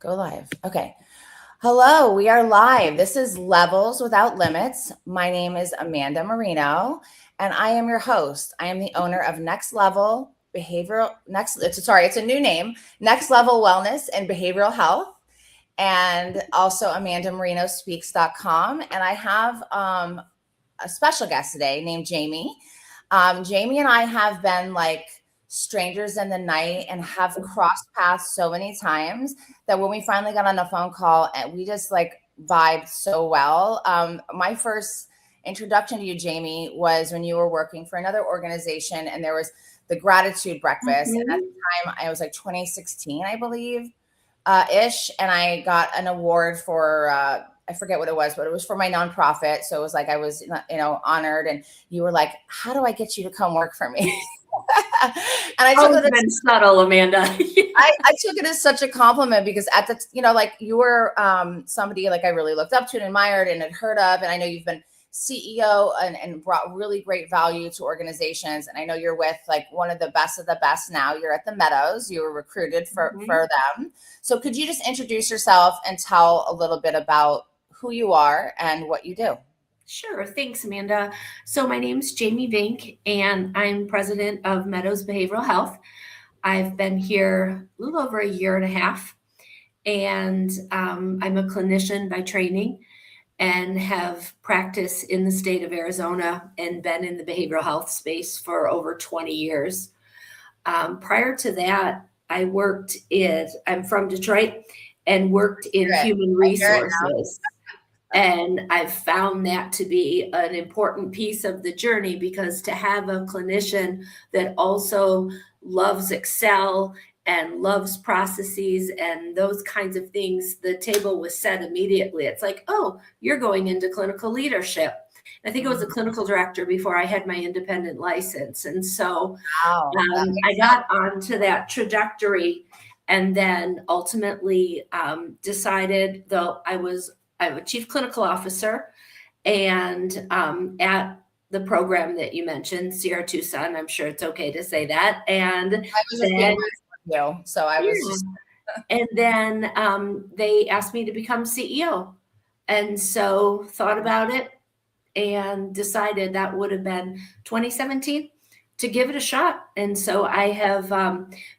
Go live. Okay. Hello, we are live. This is Levels Without Limits. My name is Amanda Marino, and I am your host. I am the owner of Next Level Behavioral it's a new name, Next Level Wellness and Behavioral Health, and also AmandaMarinoSpeaks.com. And I have a special guest today named Jaime. Jaime and I have been like strangers in the night and have crossed paths so many times that when we finally got on a phone call and we just like vibed so well. My first introduction to you, Jaime, was when you were working for another organization and there was the gratitude breakfast. Mm-hmm. And at the time I was like 2016, I believe, ish. And I got an award for, I forget what it was, but it was for my nonprofit. So it was like, I was, honored. And you were like, how do I get you to come work for me? And I took it as subtle, Amanda. I took it as such a compliment because at the, like you were somebody like I really looked up to and admired and had heard of. And I know you've been CEO and brought really great value to organizations. And I know you're with like one of the best now. You're at the Meadows. You were recruited for them. So could you just introduce yourself and tell a little bit about who you are and what you do? Sure. Thanks, Amanda. So my name's Jaime Vinck, and I'm president of Meadows Behavioral Health. I've been here a little over a year and a half, and I'm a clinician by training and have practiced in the state of Arizona and been in the behavioral health space for over 20 years. Prior to that, I'm from Detroit and worked in human resources. And I've found that to be an important piece of the journey because to have a clinician that also loves Excel and loves processes and those kinds of things, the table was set immediately. It's like, oh, you're going into clinical leadership. I think I was a clinical director before I had my independent license. And so I got onto that trajectory and then ultimately decided, though I'm a chief clinical officer and at the program that you mentioned, Sierra Tucson. I'm sure it's okay to say that. And I was then, so I was just... And then they asked me to become CEO. And so thought about it and decided that would have been 2017 to give it a shot. And so I have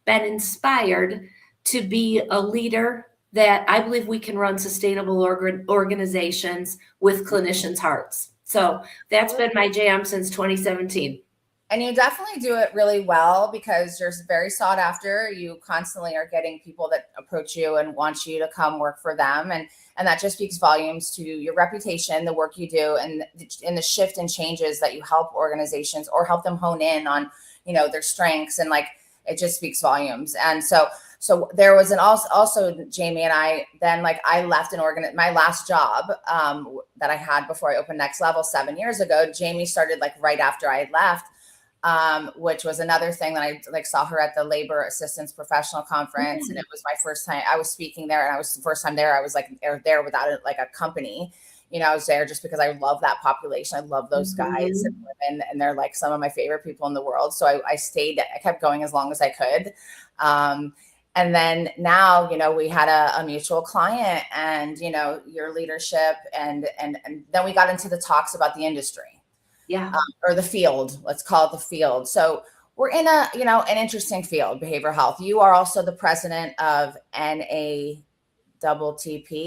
been inspired to be a leader that I believe we can run sustainable organizations with clinicians' hearts. So that's been my jam since 2017. And you definitely do it really well because you're very sought after. You constantly are getting people that approach you and want you to come work for them. And that just speaks volumes to your reputation, the work you do, and the shift and changes that you help organizations or help them hone in on, their strengths. And like, it just speaks volumes. And so there was also Jaime and I, then like I left my last job that I had before I opened Next Level 7 years ago. Jaime started like right after I had left, which was another thing that I like saw her at the Labor Assistance Professional Conference. Mm-hmm. And it was my first time I was speaking there. And I was the first time there. I was like there without like a company. I was there just because I love that population. I love those guys and women, and they're like some of my favorite people in the world. So I stayed, I kept going as long as I could. And then now, we had a mutual client and, your leadership and then we got into the talks about the industry. Yeah. Or the field, let's call it the field. So we're in an interesting field, behavioral health. You are also the president of NAATP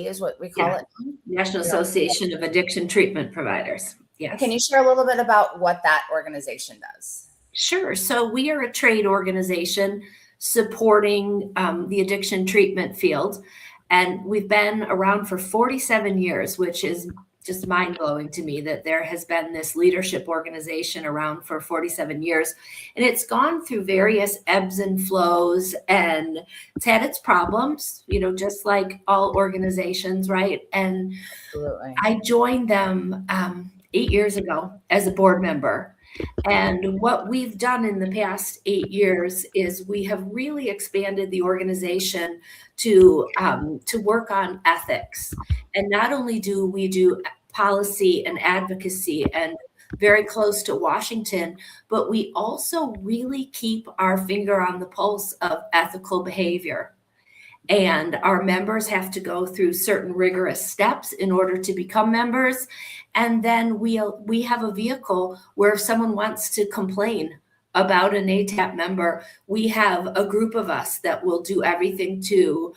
is what we call it. National Association of Addiction Treatment Providers. Yes. Can you share a little bit about what that organization does? Sure. So we are a trade organization supporting the addiction treatment field. And we've been around for 47 years, which is just mind-blowing to me that there has been this leadership organization around for 47 years. And it's gone through various ebbs and flows, and it's had its problems, just like all organizations, right? And Absolutely. I joined them 8 years ago as a board member. And what we've done in the past 8 years is we have really expanded the organization to work on ethics. And not only do we do policy and advocacy and very close to Washington, but we also really keep our finger on the pulse of ethical behavior. and our members have to go through certain rigorous steps in order to become members. And then we have a vehicle where if someone wants to complain about an NAATP member, we have a group of us that will do everything to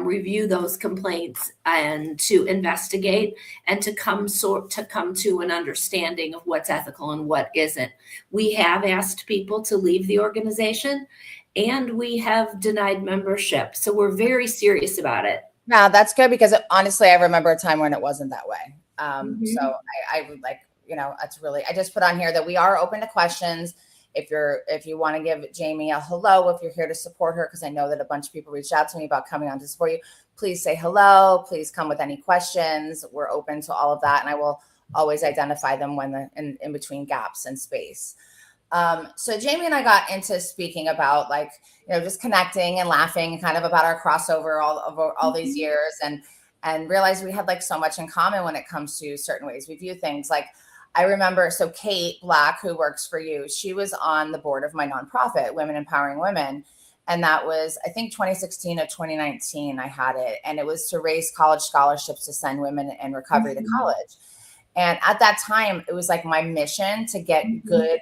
review those complaints and to investigate and to come to an understanding of what's ethical and what isn't. We have asked people to leave the organization, and we have denied membership. So we're very serious about it. Yeah, that's good, because honestly, I remember a time when it wasn't that way. So I would like, that's really, I just put on here that we are open to questions. If you want to give Jaime a hello, if you're here to support her, because I know that a bunch of people reached out to me about coming on to support you, please say hello. Please come with any questions. We're open to all of that. And I will always identify them when in between gaps in space. So Jaime and I got into speaking about just connecting and laughing kind of about our crossover all these years, and realized we had so much in common when it comes to certain ways we view things. I remember, so Kate Black, who works for you, she was on the board of my nonprofit, Women Empowering Women. And that was, I think, 2016 or 2019, I had it. And it was to raise college scholarships to send women in recovery to college. And at that time, it was my mission to get good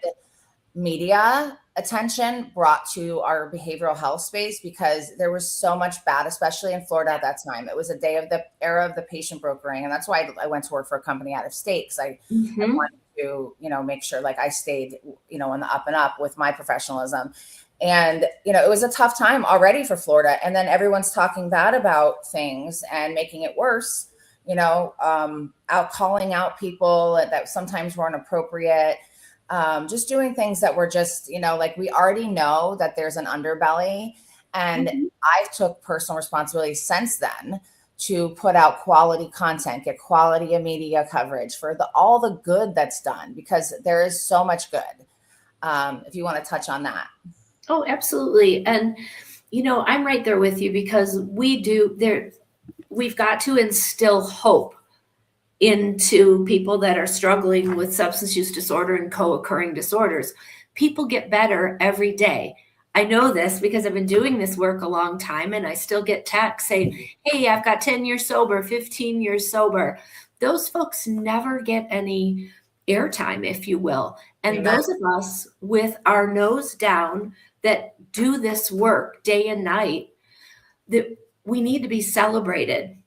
media attention brought to our behavioral health space, because there was so much bad, especially in Florida at that time. It was a day of the era of the patient brokering. And that's why I went to work for a company out of state, because I wanted to, make sure I stayed, on the up and up with my professionalism. And, it was a tough time already for Florida. And then everyone's talking bad about things and making it worse, calling out people that sometimes weren't appropriate. Just doing things that were just, we already know that there's an underbelly. And I took personal responsibility since then to put out quality content, get quality media coverage for all the good that's done, because there is so much good. If you want to touch on that. Oh, absolutely. And, I'm right there with you, because we've got to instill hope into people that are struggling with substance use disorder and co-occurring disorders. People get better every day. I know this because I've been doing this work a long time, and I still get texts saying, hey, I've got 10 years sober, 15 years sober. Those folks never get any airtime, if you will. And those of us with our nose down that do this work day and night, that we need to be celebrated,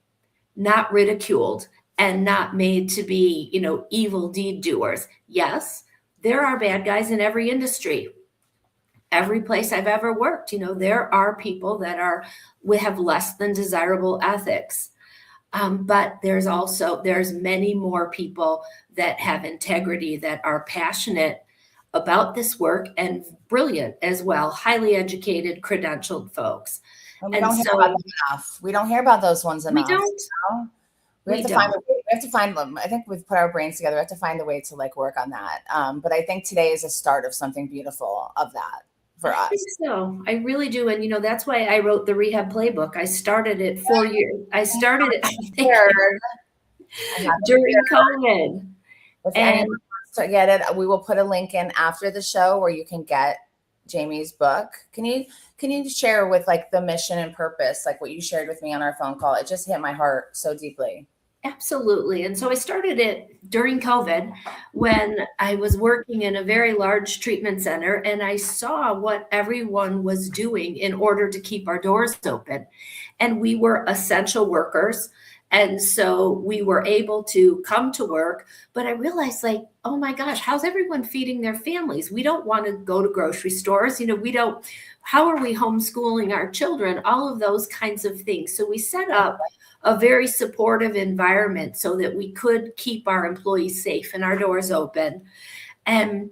not ridiculed, and not made to be, evil deed doers. Yes, there are bad guys in every industry. Every place I've ever worked, there are people that we have less than desirable ethics. But there's many more people that have integrity, that are passionate about this work, and brilliant as well, highly educated, credentialed folks. And we don't hear about them enough. We don't hear about those ones enough. We don't. We have to find them. I think we've put our brains together. We have to find a way to work on that. But I think today is a start of something beautiful of that for us. I think so. I really do. And, that's why I wrote the Rehab Playbook. I started it 4 years. I started it during COVID. If anyone wants to get it, we will put a link in after the show where you can get Jaime's book. Can you share with the mission and purpose, what you shared with me on our phone call? It just hit my heart so deeply. Absolutely. And so I started it during COVID when I was working in a very large treatment center, and I saw what everyone was doing in order to keep our doors open. And we were essential workers. And so we were able to come to work, but I realized oh my gosh, how's everyone feeding their families? We don't want to go to grocery stores. How are we homeschooling our children? All of those kinds of things. So we set up a very supportive environment so that we could keep our employees safe and our doors open. And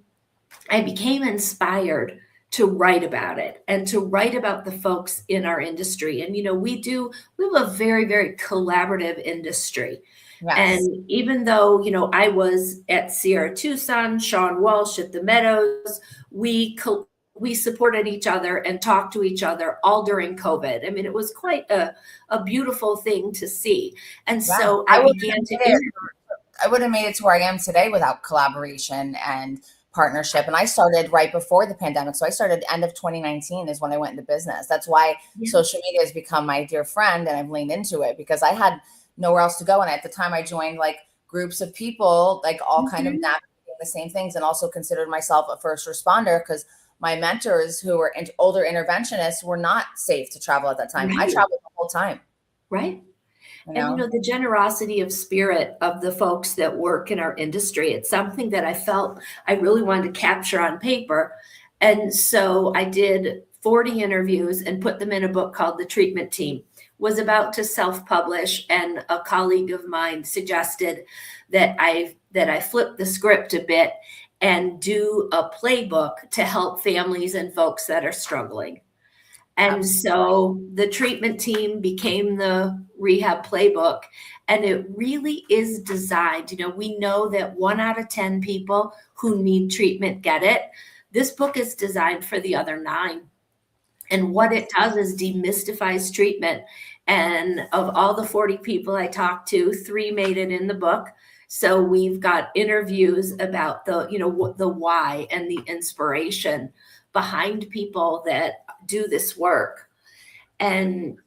I became inspired to write about it and to write about the folks in our industry. And, we have a very, very collaborative industry. Yes. And even though, I was at Sierra Tucson, Sean Walsh at the Meadows, we supported each other and talked to each other all during COVID. I mean, it was quite a beautiful thing to see. And so I wouldn't have made it to where I am today without collaboration and partnership. And I started right before the pandemic. So I started end of 2019 is when I went into business. That's why social media has become my dear friend, and I've leaned into it because I had nowhere else to go. And at the time I joined like groups of people, like all kind of navigating the same things, and also considered myself a first responder because my mentors who were older interventionists were not safe to travel at that time. I traveled the whole time. Right. And the generosity of spirit of the folks that work in our industry, it's something that I felt I really wanted to capture on paper. And so I did 40 interviews and put them in a book called The Treatment Team. Was about to self-publish, and a colleague of mine suggested that I flip the script a bit and do a playbook to help families and folks that are struggling. And so the treatment team became the Rehab Playbook, and it really is designed. We know that 1 out of 10 people who need treatment get it. This book is designed for the other 9. And what it does is demystifies treatment. And of all the 40 people I talked to, 3 made it in the book. So we've got interviews about the why and the inspiration behind people that do this work. And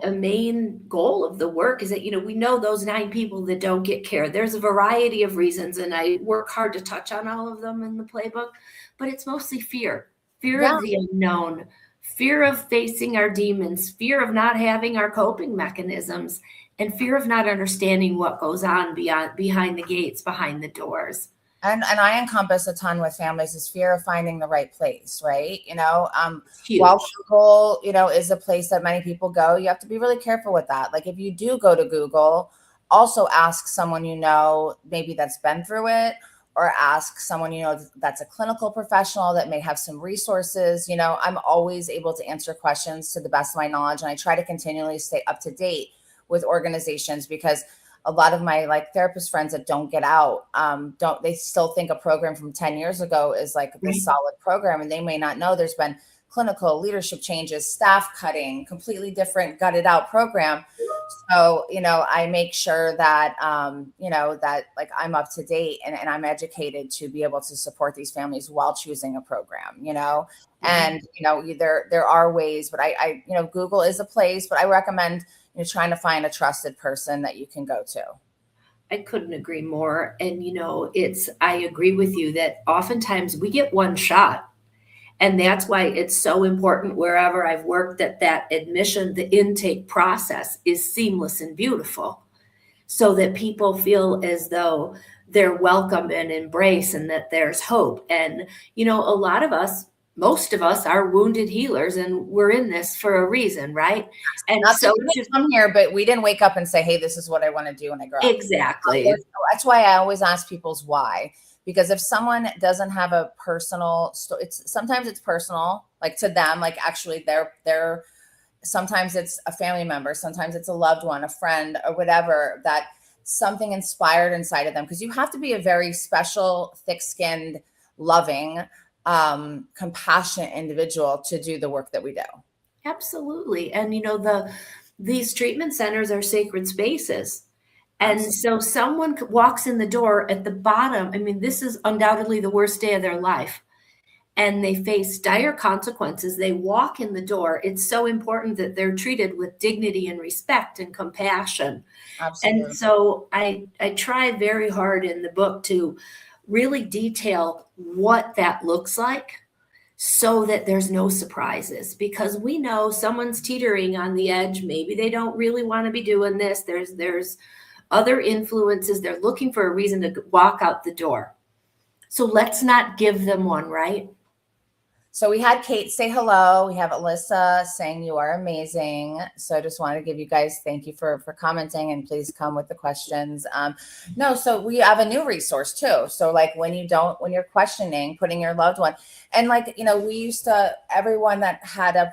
a main goal of the work is that, we know those 9 people that don't get care. There's a variety of reasons, and I work hard to touch on all of them in the playbook, but it's mostly fear of the unknown, fear of facing our demons, fear of not having our coping mechanisms, and fear of not understanding what goes on behind the gates, behind the doors. And I encompass a ton with families is fear of finding the right place, right? While Google, is a place that many people go, you have to be really careful with that. Like if you do go to Google, also ask someone maybe that's been through it, or ask someone that's a clinical professional that may have some resources. I'm always able to answer questions to the best of my knowledge, and I try to continually stay up to date with organizations because a lot of my therapist friends that don't get out, they still think a program from 10 years ago is like this solid program. And they may not know there's been clinical leadership changes, staff cutting, completely different gutted out program. So, I make sure that, that I'm up to date and I'm educated to be able to support these families while choosing a program, and, there are ways, but I Google is a place, but I recommend trying to find a trusted person that you can go to. I couldn't agree more. And, I agree with you that oftentimes we get one shot. And that's why it's so important wherever I've worked that admission, the intake process is seamless and beautiful so that people feel as though they're welcome and embraced and that there's hope. And, most of us are wounded healers, and we're in this for a reason, right? And not so to come here, but we didn't wake up and say, hey, this is what I want to do when I grow up. Exactly. That's why I always ask people's why. Because if someone doesn't have a personal story, sometimes it's personal, like to them, like actually they're sometimes it's a family member, sometimes it's a loved one, a friend, or whatever, that something inspired inside of them. Because you have to be a very special, thick-skinned, loving, compassionate individual to do the work that we do. Absolutely. And these treatment centers are sacred spaces. And so someone walks in the door at the bottom. I mean, this is undoubtedly the worst day of their life. And they face dire consequences. They walk in the door. It's so important that they're treated with dignity and respect and compassion. Absolutely. And so I try very hard in the book to really detail what that looks like so that there's no surprises, because we know someone's teetering on the edge. Maybe they don't really want to be doing this. There's other influences. They're looking for a reason to walk out the door. So let's not give them one, right? So we had Kate say hello. We have Alyssa saying you are amazing. So I just wanted to give you guys thank you for commenting, and please come with the questions. So we have a new resource too. So when you're questioning, putting your loved one, and we used to, everyone that had a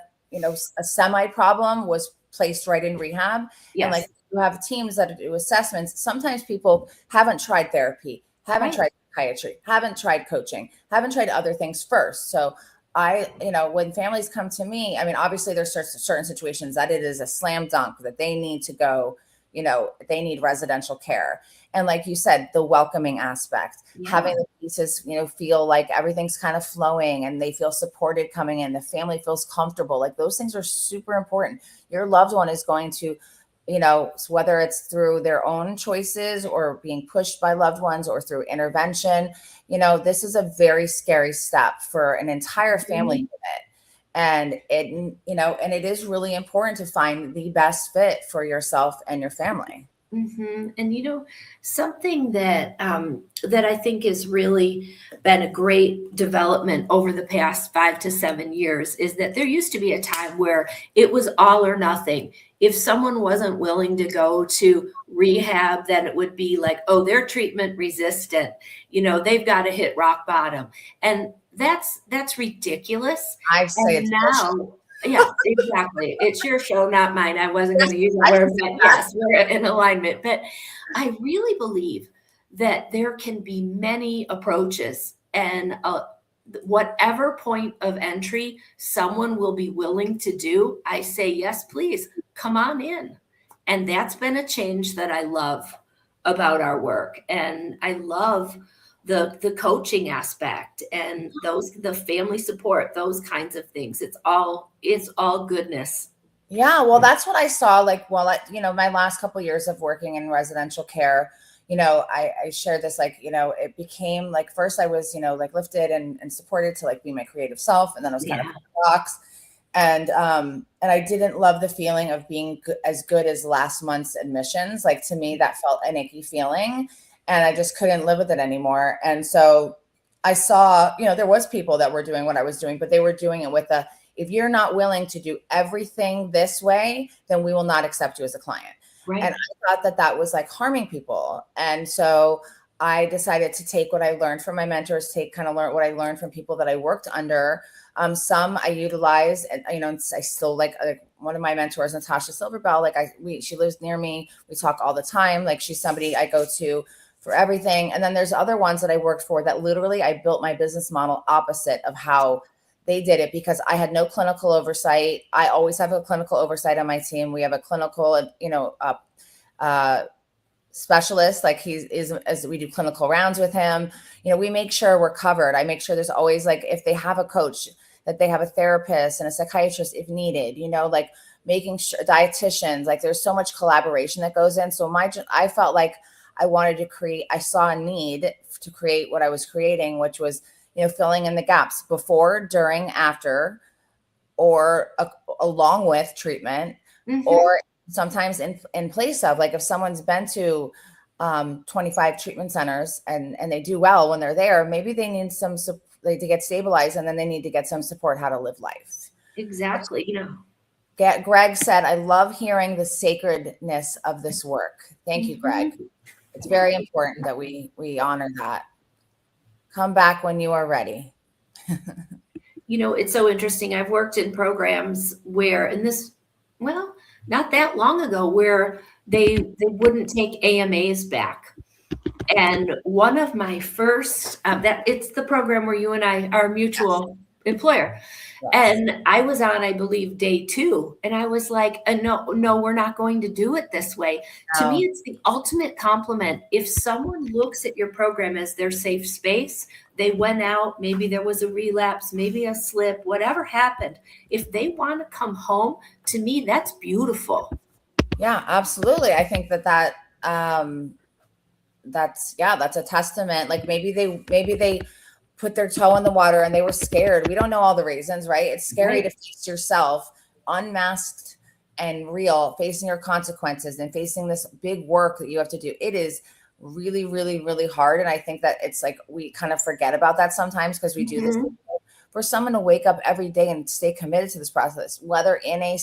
semi problem was placed right in rehab. Yes. And you have teams that do assessments. Sometimes people haven't tried therapy, haven't tried psychiatry, haven't tried coaching, haven't tried other things first. So when families come to me, I mean, obviously there's certain situations that it is a slam dunk that they need to go they need residential care. And like you said, the welcoming aspect, having the pieces, feel like everything's kind of flowing and they feel supported coming in. The family feels comfortable. Like those things are super important. Your loved one is going to, whether it's through their own choices or being pushed by loved ones or through intervention, this is a very scary step for an entire family unit. And it is really important to find the best fit for yourself and your family. Mm-hmm. And something that that I think has really been a great development over the past 5 to 7 years is that there used to be a time where it was all or nothing. If someone wasn't willing to go to rehab, then it would be like, oh, they're treatment resistant. They've got to hit rock bottom, and that's ridiculous. I say it's now. Yeah, exactly. It's your show, not mine. I wasn't going to use that word, but yes, we're in alignment. But I really believe that there can be many approaches, and whatever point of entry someone will be willing to do, I say, yes, please, come on in. And that's been a change that I love about our work. And I love the coaching aspect and the family support, those kinds of things. It's all goodness. Yeah, well, that's what I saw. Like, my last couple of years of working in residential care, I shared this, it became like, first I was, lifted and supported to be my creative self. And then I was kind of in the box. And I didn't love the feeling of being as good as last month's admissions. Like, to me, that felt an icky feeling. And I just couldn't live with it anymore. And so I saw, there was people that were doing what I was doing, but they were doing it with if you're not willing to do everything this way, then we will not accept you as a client. Right. And I thought that was harming people. And so I decided to take what I learned from my mentors, learn what I learned from people that I worked under. Some I utilize, and I still like one of my mentors, Natasha Silverbell. She lives near me. We talk all the time. She's somebody I go to for everything. And then there's other ones that I worked for that literally I built my business model opposite of how they did it, because I had no clinical oversight. I always have a clinical oversight on my team. We have a clinical, specialist, he is, as we do clinical rounds with him. We make sure we're covered. I make sure there's always, if they have a coach, that they have a therapist and a psychiatrist if needed, making sure dietitians, there's so much collaboration that goes in. So I felt like I wanted to I saw a need to create what I was creating, which was, filling in the gaps before, during, after, or along with treatment, or sometimes in place of, if someone's been to 25 treatment centers and they do well when they're there, maybe they need to get stabilized, and then they need to get some support how to live life. Exactly. Greg said, I love hearing the sacredness of this work. Thank you, Greg. It's very important that we honor that. Come back when you are ready. It's so interesting. I've worked in programs where, not that long ago, where they wouldn't take AMAs back. And one of my first, it's the program where you and I are a mutual employer. Yes. And I was on, I believe, day 2. And I was like, no, we're not going to do it this way. No. To me, it's the ultimate compliment. If someone looks at your program as their safe space, they went out, maybe there was a relapse, maybe a slip, whatever happened. If they want to come home, to me, that's beautiful. Yeah, absolutely. I think that's a testament. Maybe they put their toe in the water and they were scared. We don't know all the reasons, right? It's scary to face yourself unmasked and real, facing your consequences and facing this big work that you have to do. It is really, really, really hard. And I think that it's we kind of forget about that sometimes, because we do this. For someone to wake up every day and stay committed to this process, whether in a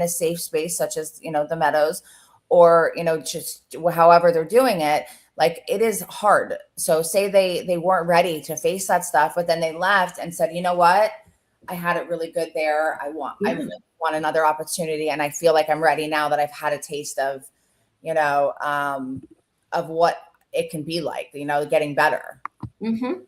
safe space such as, the Meadows, or, just however they're doing it, it is hard. So say they weren't ready to face that stuff, but then they left and said, you know what? I had it really good there. I really want another opportunity. And I feel like I'm ready now that I've had a taste of, of what it can be like, getting better. Mm-hmm.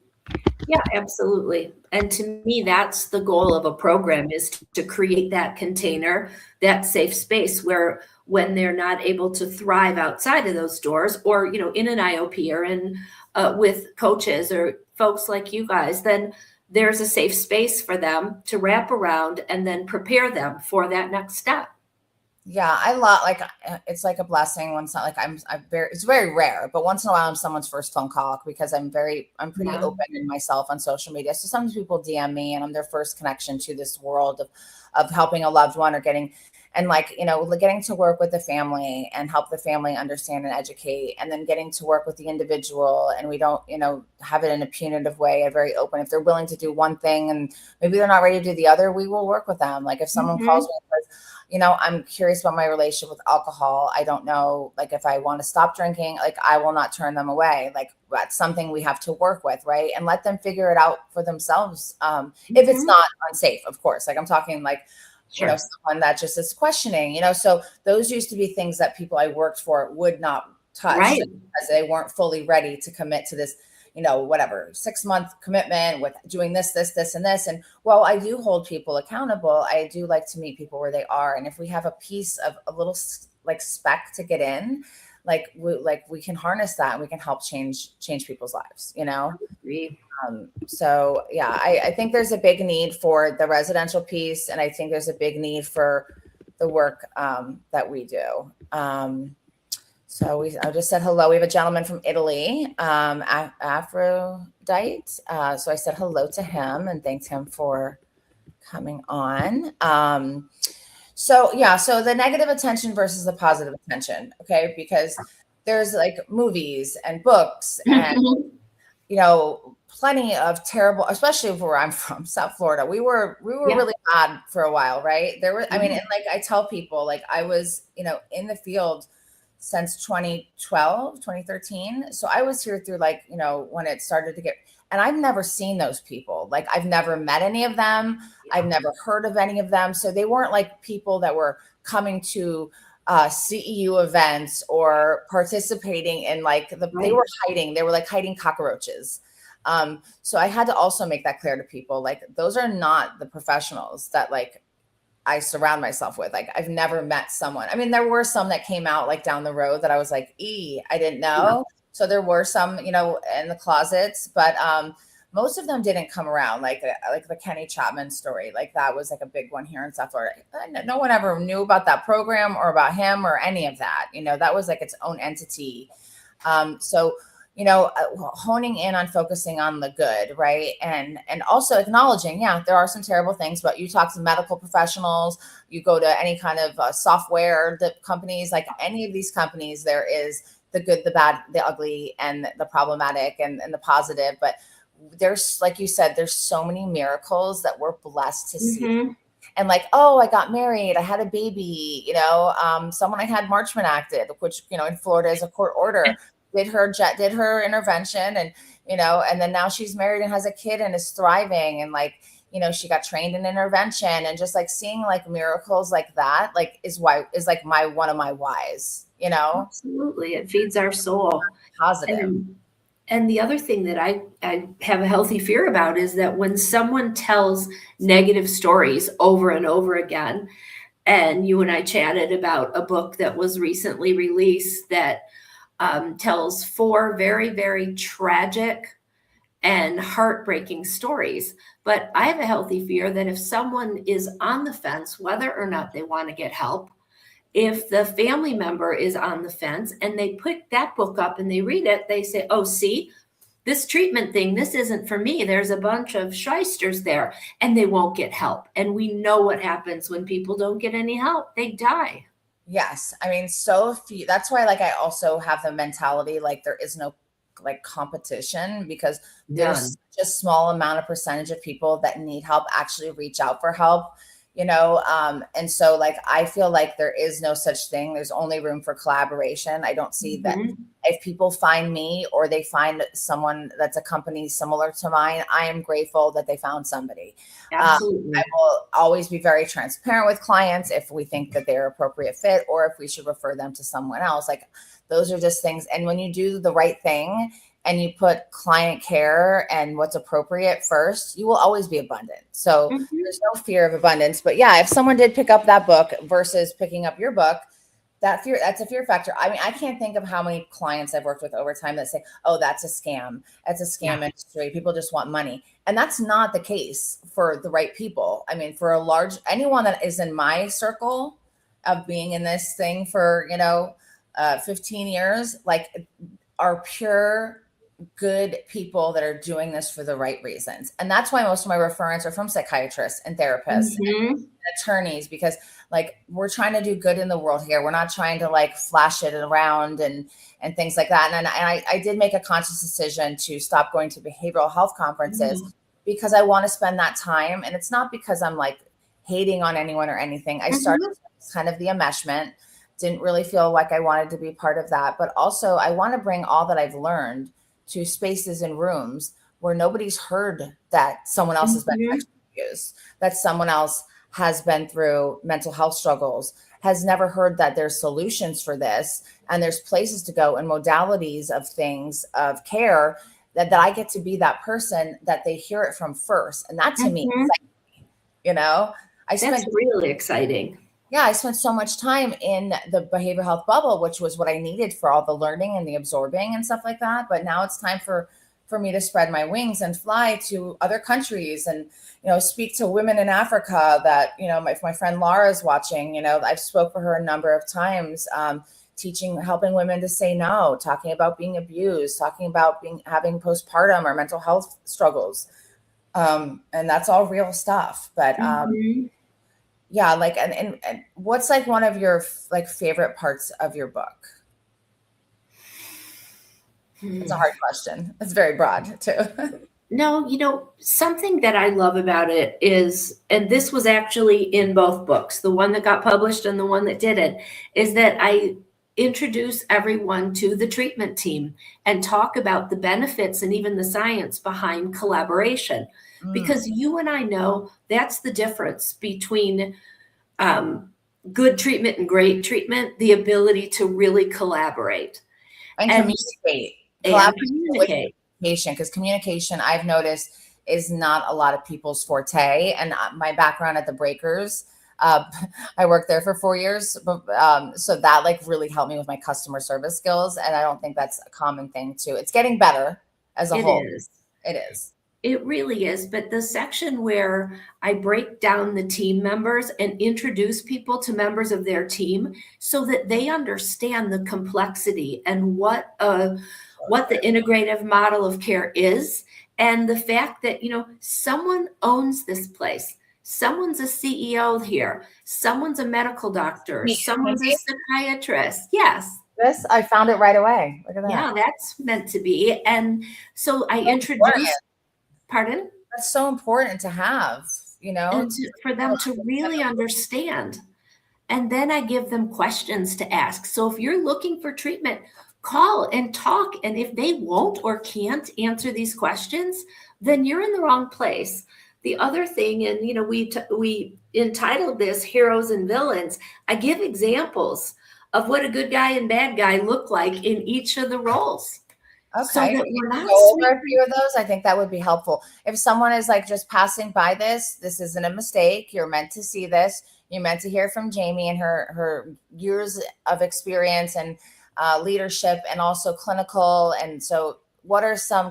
Yeah, absolutely. And to me, that's the goal of a program, is to create that container, that safe space where when they're not able to thrive outside of those doors, or, you know, in an IOP or in with coaches or folks like you guys, then there's a safe space for them to wrap around and then prepare them for that next step. Yeah, I love, like, it's like a blessing when it's not like I'm very, it's very rare, but once in a while I'm someone's first phone call, because I'm pretty Yeah. open in myself on social media. So sometimes people DM me and I'm their first connection to this world of helping a loved one or getting, and like, you know, getting to work with the family and help the family understand and educate, and then getting to work with the individual. And we don't, you know, have it in a punitive way, a very open. If they're willing to do one thing and maybe they're not ready to do the other, we will work with them. Like if someone calls me and says, you know, I'm curious about my relationship with alcohol, I don't know, like if I want to stop drinking, like I will not turn them away. Like that's something we have to work with, right? And let them figure it out for themselves. If it's not unsafe, of course. Like I'm talking like, you know, someone that just is questioning, you know. So those used to be things that people I worked for would not touch, Right. because they weren't fully ready to commit to this, you know, whatever 6-month commitment with doing this, and this. And while I do hold people accountable, I do like to meet people where they are. And if we have a piece of a little like speck to get in, like we can harness that and we can help change people's lives, you know? So yeah, I think there's a big need for the residential piece. And I think there's a big need for the work that we do. So I just said hello. We have a gentleman from Italy, Aphrodite. So I said hello to him and thanked him for coming on. So yeah, so the negative attention versus the positive attention. Okay, because there's like movies and books and you know, plenty of terrible, especially where I'm from, South Florida. We were really bad for a while, right? There were, I mean, and like I tell people, like I was, you know, in the field since 2013. So I was here through like, you know, when it started to get, and I've never seen those people. Like I've never met any of them. I've never heard of any of them. So they weren't like people that were coming to CEU events or participating in like they were hiding. They were like hiding cockroaches. So I had to also make that clear to people. Like those are not the professionals that like I surround myself with. Like I've never met someone. I mean, there were some that came out like down the road that I was like, I didn't know. So there were some, you know, in the closets, but most of them didn't come around. Like the Kenny Chapman story, like that was like a big one here in South Florida. No one ever knew about that program or about him or any of that. You know, that was like its own entity. So, you know, honing in on focusing on the good, right? And also acknowledging, yeah, there are some terrible things, but you talk to medical professionals, you go to any kind of software companies, like any of these companies, there is the good, the bad, the ugly, and the problematic and the positive. But there's, like you said, there's so many miracles that we're blessed to see. And like, oh, I got married, I had a baby, you know, someone I had Marchman acted, which, you know, in Florida is a court order, did her intervention, and, you know, and then now she's married and has a kid and is thriving. And like, you know, she got trained in intervention, and just like seeing like miracles like that, like is like one of my whys, you know? Absolutely. It feeds our soul. Positive. And the other thing that I have a healthy fear about is that when someone tells negative stories over and over again, and you and I chatted about a book that was recently released that tells 4 very, very tragic and heartbreaking stories. But I have a healthy fear that if someone is on the fence, whether or not they want to get help, if the family member is on the fence and they pick that book up and they read it, they say, oh, see, this treatment thing, this isn't for me. There's a bunch of shysters there, and they won't get help. And we know what happens when people don't get any help. They die. Yes. I mean, so few. That's why, like, I also have the mentality, like, there is no like competition, because there's such a small amount of percentage of people that need help actually reach out for help, you know? And so like, I feel like there is no such thing. There's only room for collaboration. I don't see that if people find me or they find someone that's a company similar to mine, I am grateful that they found somebody. Absolutely. I will always be very transparent with clients if we think that they're appropriate fit or if we should refer them to someone else. Like those are just things. And when you do the right thing and you put client care and what's appropriate first, you will always be abundant. So there's no fear of abundance. But yeah, if someone did pick up that book versus picking up your book, that's a fear factor. I mean, I can't think of how many clients I've worked with over time that say, oh, that's a scam. It's a scam industry. People just want money. And that's not the case for the right people. I mean, for anyone that is in my circle of being in this thing for, 15 years, like, are pure good people that are doing this for the right reasons. And that's why most of my referrals are from psychiatrists and therapists and attorneys, because like, we're trying to do good in the world here. We're not trying to like flash it around and things like that. And I did make a conscious decision to stop going to behavioral health conferences because I want to spend that time. And it's not because I'm like hating on anyone or anything. I started kind of the enmeshment, didn't really feel like I wanted to be part of that. But also I want to bring all that I've learned to spaces and rooms where nobody's heard that someone else has been sexually abused, that someone else has been through mental health struggles, has never heard that there's solutions for this. And there's places to go and modalities of things of care that I get to be that person that they hear it from first. And that to me, That's really exciting. Yeah, I spent so much time in the behavioral health bubble, which was what I needed for all the learning and the absorbing and stuff like that. But now it's time for me to spread my wings and fly to other countries and, speak to women in Africa that, my friend Laura is watching. I've spoke for her a number of times, helping women to say no, talking about being abused, talking about having postpartum or mental health struggles. And that's all real stuff. But yeah, like, and what's like one of your like favorite parts of your book? It's a hard question. It's very broad too. No, something that I love about it is, and this was actually in both books, the one that got published and the one that didn't, is that I introduce everyone to the treatment team and talk about the benefits and even the science behind collaboration. Because you and I know that's the difference between good treatment and great treatment, the ability to really collaborate. And communicate. Communicate. Because communication, I've noticed, is not a lot of people's forte. And my background at the Breakers, I worked there for 4 years. So that like really helped me with my customer service skills. And I don't think that's a common thing too. It's getting better as a whole. It is. It really is. But the section where I break down the team members and introduce people to members of their team so that they understand the complexity and what the integrative model of care is, and the fact that, someone owns this place. Someone's a CEO here. Someone's a medical doctor. Someone's a psychiatrist. Yes. This, I found it right away. Look at that. Yeah, that's meant to be. And so I introduced. Pardon? That's so important to have, and for them to really understand. And then I give them questions to ask. So if you're looking for treatment, call and talk. And if they won't or can't answer these questions, then you're in the wrong place. The other thing, and we entitled this Heroes and Villains. I give examples of what a good guy and bad guy look like in each of the roles. Okay. So that we're not go over a few of those. I think that would be helpful. If someone is like just passing by this isn't a mistake. You're meant to see this. You're meant to hear from Jaime and her years of experience and leadership and also clinical. And so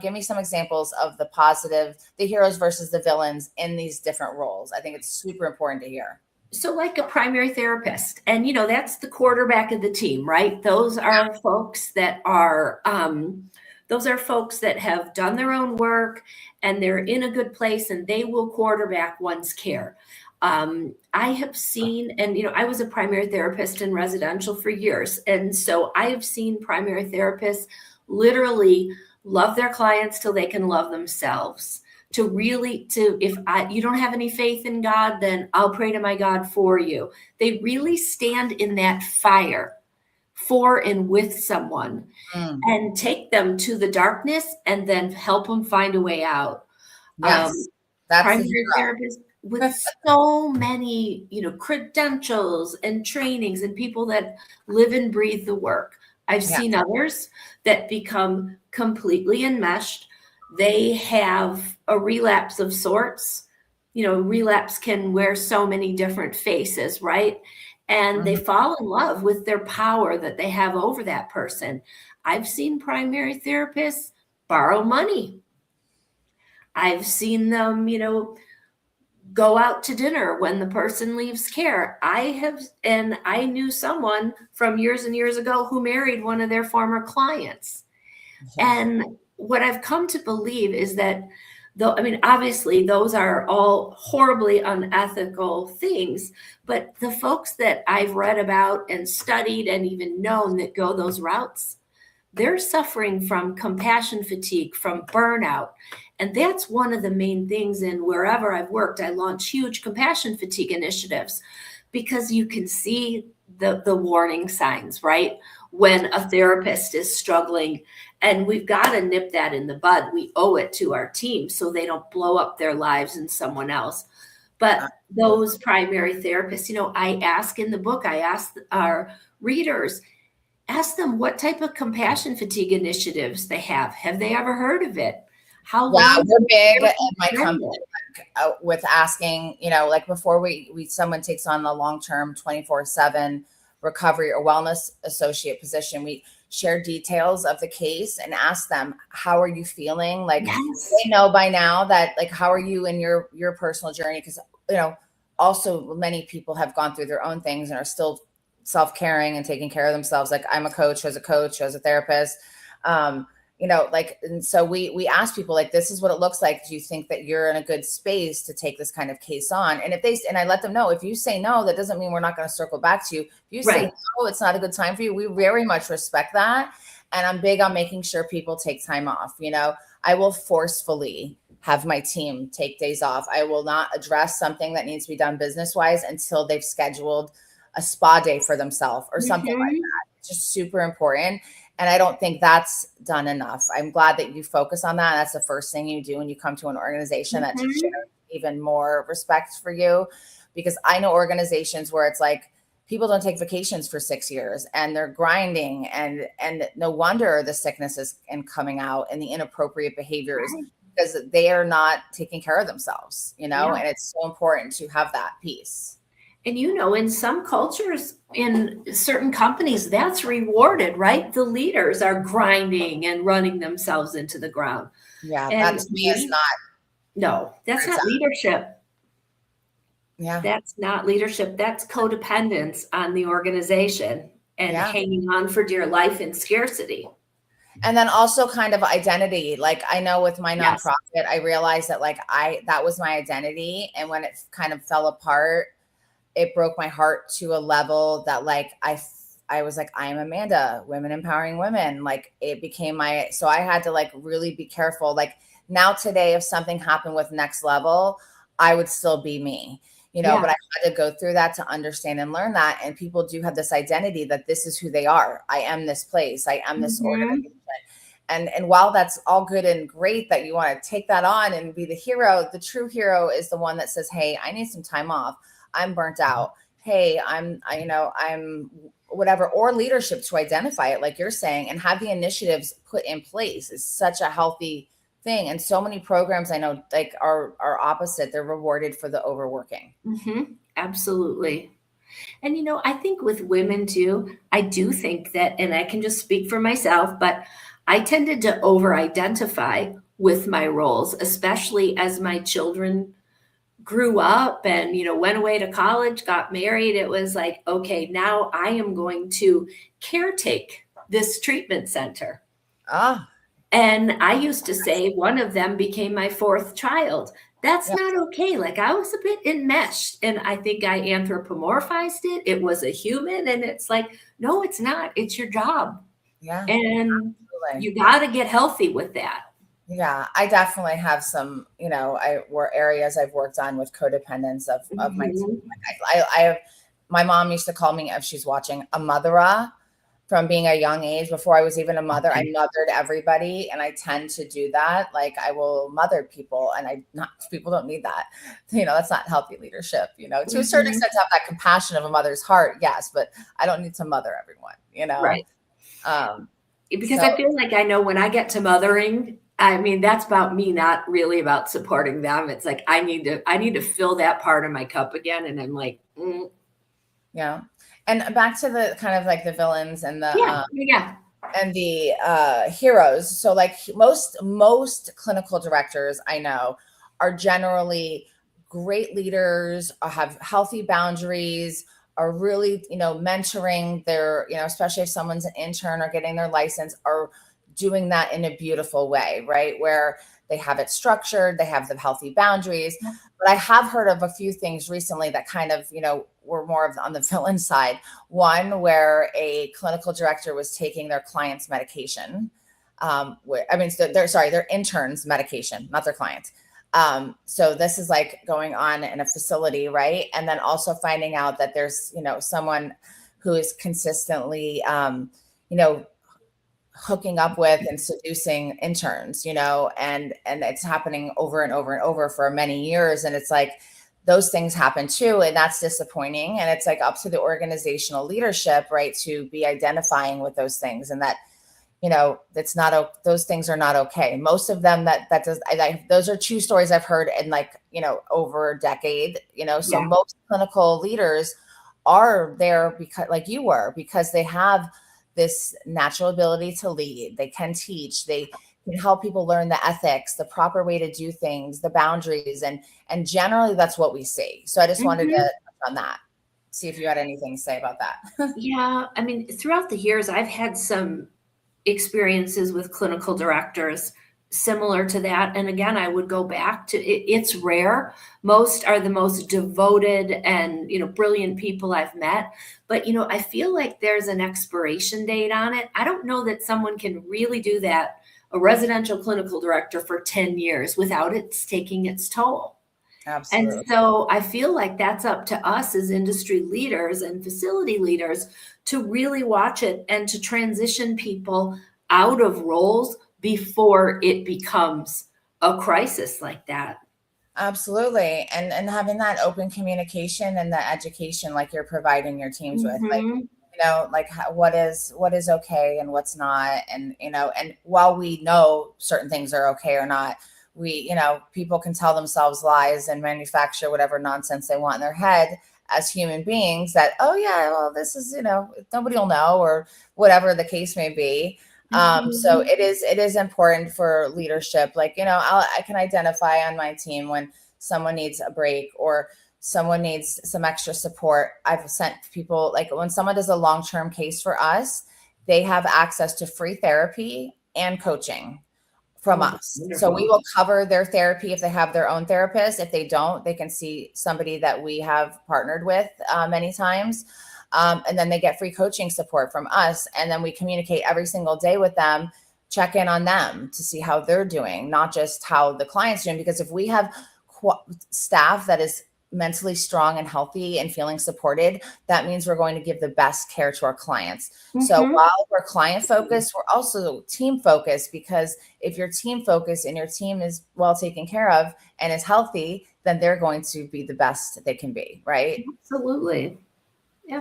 give me some examples of the positive, the heroes versus the villains in these different roles. I think it's super important to hear. So like a primary therapist, and that's the quarterback of the team, right? Those are folks that are have done their own work and they're in a good place and they will quarterback one's care. I have seen, and I was a primary therapist in residential for years. And so I have seen primary therapists literally love their clients till they can love themselves. If you don't have any faith in God, then I'll pray to my God for you. They really stand in that fire for and with someone and take them to the darkness and then help them find a way out. Yes, that's primary therapists with so many, credentials and trainings and people that live and breathe the work. I've seen others that become completely enmeshed. They have a relapse of sorts. Relapse can wear so many different faces, right? and they fall in love with their power that they have over that person. I've seen primary therapists borrow money. I've seen them, go out to dinner when the person leaves care. I knew someone from years and years ago who married one of their former clients. And what I've come to believe is that obviously those are all horribly unethical things, but the folks that I've read about and studied and even known that go those routes, they're suffering from compassion fatigue, from burnout. And that's one of the main things in wherever I've worked. I launch huge compassion fatigue initiatives because you can see the warning signs, right? When a therapist is struggling, and we've got to nip that in the bud. We owe it to our team so they don't blow up their lives in someone else. But those primary therapists, I ask in the book, I ask our readers, ask them what type of compassion fatigue initiatives they have. Have they ever heard of it? How long? Yeah, we're big in my company with asking, like before someone takes on the long-term 24/7 recovery or wellness associate position, we share details of the case and ask them, how are you feeling? Like, yes. They know by now that, like, how are you in your personal journey? Because, also many people have gone through their own things and are still self-caring and taking care of themselves. Like, I'm a coach, as a therapist, and so we ask people, like, this is what it looks like. Do you think that you're in a good space to take this kind of case on? And and I let them know, if you say no, that doesn't mean we're not going to circle back to you. If you say no, it's not a good time for you. We very much respect that. And I'm big on making sure people take time off. I will forcefully have my team take days off. I will not address something that needs to be done business-wise until they've scheduled a spa day for themselves or something like that. It's just super important. And I don't think that's done enough. I'm glad that you focus on that. That's the first thing you do when you come to an organization that should share even more respect for you. Because I know organizations where it's like people don't take vacations for 6 years and they're grinding, and no wonder the sickness is coming out and the inappropriate behaviors because they are not taking care of themselves, and it's so important to have that piece. And, in some cultures, in certain companies, that's rewarded, right? The leaders are grinding and running themselves into the ground. Yeah, that to me is not. No, that's not leadership. Yeah. That's not leadership. That's codependence on the organization and hanging on for dear life in scarcity. And then also kind of identity. Like, I know with my nonprofit, I realized that that was my identity. And when it kind of fell apart, it broke my heart to a level that I was like, I am Amanda, women empowering women. Like, it became so I had to really be careful. Like, now today, if something happened with Next Level, I would still be me, but I had to go through that to understand and learn that. And people do have this identity that this is who they are. I am this place. I am this organization. And while that's all good and great that you want to take that on and be the hero, the true hero is the one that says, hey, I need some time off. I'm burnt out. Hey, I'm whatever, or leadership to identify it, like you're saying, and have the initiatives put in place is such a healthy thing. And so many programs I know are opposite. They're rewarded for the overworking. Absolutely. And, I think with women too, I do think that, and I can just speak for myself, but I tended to over-identify with my roles, especially as my children grew up and, went away to college, got married. It was like, okay, now I am going to caretake this treatment center. And I used to say one of them became my fourth child. That's not okay. I was a bit enmeshed, and I think I anthropomorphized it. It was a human, and it's like, no, it's not. It's your job. Yeah. And you got to get healthy with that. Yeah, I definitely have some, areas I've worked on with codependence of my team. I have, my mom used to call me, if she's watching, a mothera from being a young age. Before I was even a mother, I mothered everybody. And I tend to do that. I will mother people, and people don't need that. That's not healthy leadership, to a certain extent, to have that compassion of a mother's heart. Yes. But I don't need to mother everyone, Right. Because I feel like I know when I get to mothering, that's about me, not really about supporting them. It's like, I need to fill that part of my cup again. And I'm like, Yeah. And back to the kind of like the villains and the and the heroes. So like most clinical directors I know are generally great leaders, have healthy boundaries, are really, mentoring their, especially if someone's an intern or getting their license, are doing that in a beautiful way, right? Where they have it structured, they have the healthy boundaries. But I have heard of a few things recently that kind of, were more of on the villain side. One where a clinical director was taking their client's medication. Their interns' medication, not their clients. So this is like going on in a facility, right? And then also finding out that there's, someone who is consistently, hooking up with and seducing interns, and it's happening over and over and over for many years. And it's like, those things happen too. And that's disappointing. And it's like up to the organizational leadership, right, to be identifying with those things, and that, it's not, those things are not okay. Most of them those are true stories I've heard in over a decade, so most clinical leaders are there because like you were, because they have this natural ability to lead. They can teach, they can help people learn the ethics, the proper way to do things, the boundaries. And generally that's what we see. So I just wanted to touch on that, see if you had anything to say about that. Yeah. I mean, throughout the years, I've had some experiences with clinical directors similar to that. And again, I would go back to it's rare. Most are the most devoted and, brilliant people I've met. But, I feel like there's an expiration date on it. I don't know that someone can really do that, a residential clinical director for 10 years without it taking its toll. Absolutely. And so I feel like that's up to us as industry leaders and facility leaders to really watch it and to transition people out of roles before it becomes a crisis like that. Absolutely. And having that open communication and the education like you're providing your teams with, like, what is okay and what's not. And, and while we know certain things are okay or not, we, people can tell themselves lies and manufacture whatever nonsense they want in their head as human beings that, oh yeah, well, this is, nobody will know, or whatever the case may be. So it is important for leadership. Like, I can identify on my team when someone needs a break or someone needs some extra support. I've sent people, like when someone does a long-term case for us, they have access to free therapy and coaching from us. Wonderful. So we will cover their therapy if they have their own therapist. If they don't, they can see somebody that we have partnered with many times. And then they get free coaching support from us. And then we communicate every single day with them, check in on them to see how they're doing, not just how the client's doing. Because if we have staff that is mentally strong and healthy and feeling supported, that means we're going to give the best care to our clients. So while we're client focused, we're also team focused, because if you're team focused and your team is well taken care of and is healthy, then they're going to be the best they can be, right? Absolutely.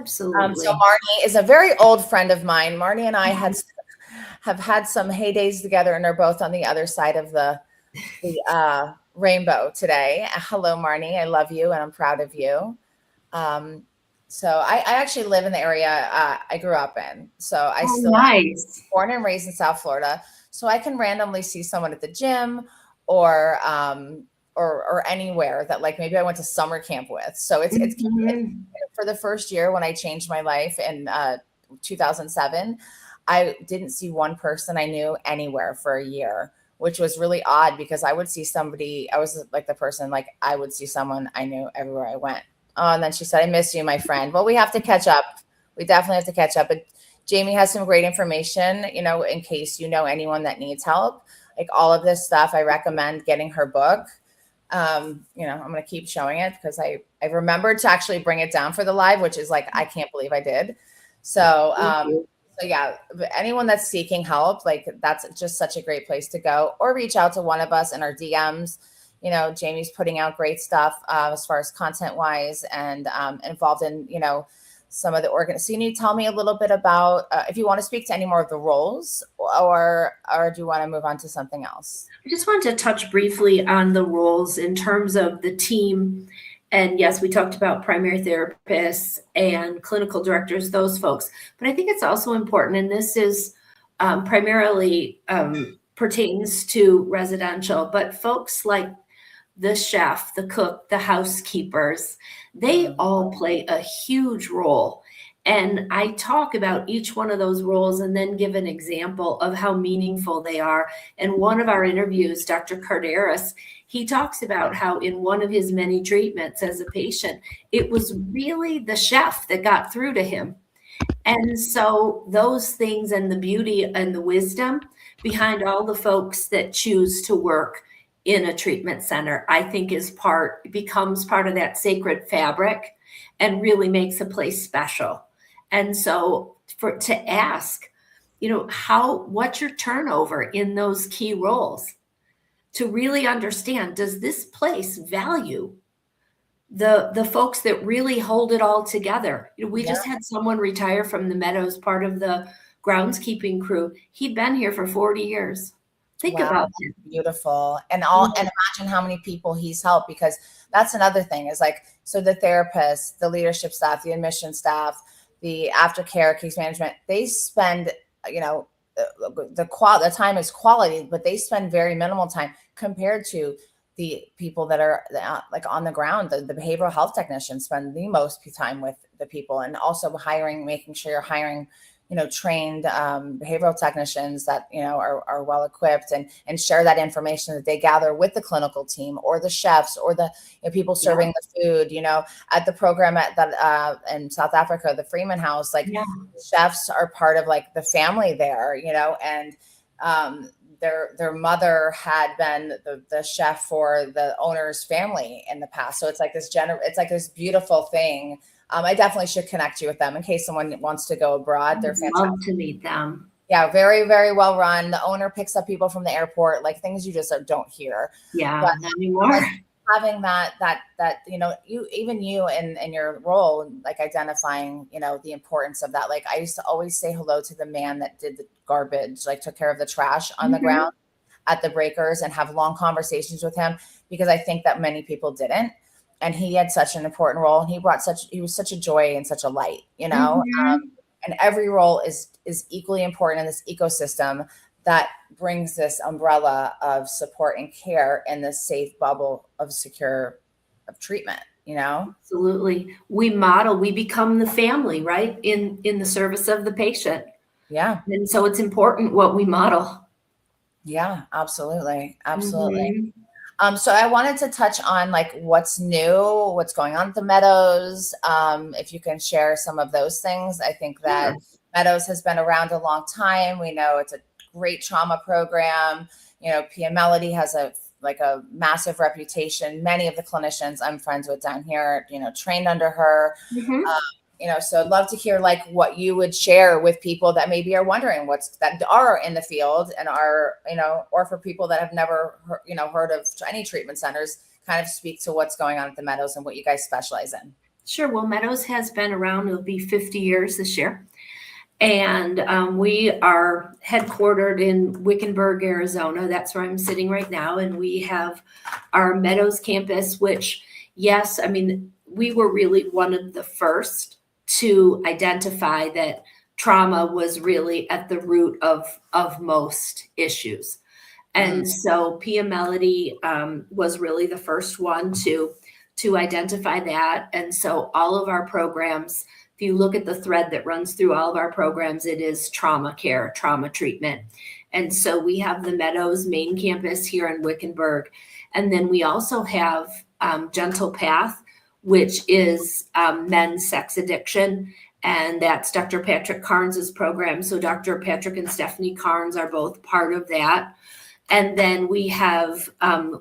So Marnie is a very old friend of mine. Marnie and I have had some heydays together, and are both on the other side of the rainbow today. Hello, Marnie. I love you and I'm proud of you. So I actually live in the area I grew up in. So I born and raised in South Florida. So I can randomly see someone at the gym or anywhere that, like, maybe I went to summer camp with. So it's for the first year when I changed my life in 2007, I didn't see one person I knew anywhere for a year, which was really odd, because I would see somebody, I was like the person, like I would see someone I knew everywhere I went. Oh, and then she said, I miss you, my friend. Well, we have to catch up. We definitely have to catch up. But Jamie has some great information, in case anyone that needs help. Like all of this stuff, I recommend getting her book. I'm going to keep showing it because I remembered to actually bring it down for the live, which is like, I can't believe I did. So yeah, anyone that's seeking help, like that's just such a great place to go, or reach out to one of us in our DMs. Jamie's putting out great stuff as far as content wise, and involved in, some of the organs. So you need to tell me a little bit about if you want to speak to any more of the roles, or do you want to move on to something else? I just want to touch briefly on the roles in terms of the team And yes, we talked about primary therapists and clinical directors, those folks. But I think it's also important, and this is primarily pertains to residential, but folks like the chef, the cook, the housekeepers, they all play a huge role. And I talk about each one of those roles and then give an example of how meaningful they are. In one of our interviews, Dr. Carderas, he talks about how in one of his many treatments as a patient, it was really the chef that got through to him. And so those things and the beauty and the wisdom behind all the folks that choose to work in a treatment center, I think becomes part of that sacred fabric and really makes a place special. And so to ask, what's your turnover in those key roles, to really understand, does this place value the folks that really hold it all together? We just had someone retire from the Meadows, part of the groundskeeping crew. He'd been here for 40 years. Think about it. Beautiful. And imagine how many people he's helped, because that's another thing is like, so the therapists, the leadership staff, the admission staff, the aftercare, case management, they spend, the time is quality, but they spend very minimal time compared to the people that are like on the ground. The behavioral health technicians spend the most time with the people, and also making sure you're hiring trained behavioral technicians that are well equipped and share that information that they gather with the clinical team or the chefs or the people serving the food. At the program in South Africa, the Freeman House, chefs are part of like the family there, and their mother had been the chef for the owner's family in the past. So it's like this beautiful thing. I definitely should connect you with them in case someone wants to go abroad. They're fantastic. Love to meet them. Yeah, very, very well run. The owner picks up people from the airport, like things you just don't hear. Yeah, but not anymore. Having that you in your role, like identifying, the importance of that. Like I used to always say hello to the man that did the garbage, like took care of the trash on the ground at the breakers, and have long conversations with him, because I think that many people didn't. And he had such an important role, and he was such a joy and such a light, and every role is equally important in this ecosystem that brings this umbrella of support and care in this safe bubble of treatment, Absolutely. We become the family, right? In the service of the patient. Yeah. And so it's important what we model. Yeah, absolutely. Absolutely. So I wanted to touch on like what's new, what's going on at the Meadows. If you can share some of those things. I think that Meadows has been around a long time. We know it's a great trauma program. Pia Melody has a massive reputation. Many of the clinicians I'm friends with down here, trained under her. So I'd love to hear like what you would share with people that maybe are wondering that are in the field and are, or for people that have never heard of any treatment centers, kind of speak to what's going on at the Meadows and what you guys specialize in. Sure. Well, Meadows has been around, it'll be 50 years this year. And we are headquartered in Wickenburg, Arizona. That's where I'm sitting right now. And we have our Meadows campus, which, yes, we were really one of the first to identify that trauma was really at the root of most issues. And so Pia Melody was really the first one to identify that. And so all of our programs, if you look at the thread that runs through all of our programs, it is trauma care, trauma treatment. And so we have the Meadows main campus here in Wickenburg. And then we also have Gentle Path, which is men's sex addiction. And that's Dr. Patrick Carnes' program. So Dr. Patrick and Stefanie Carnes are both part of that. And then we have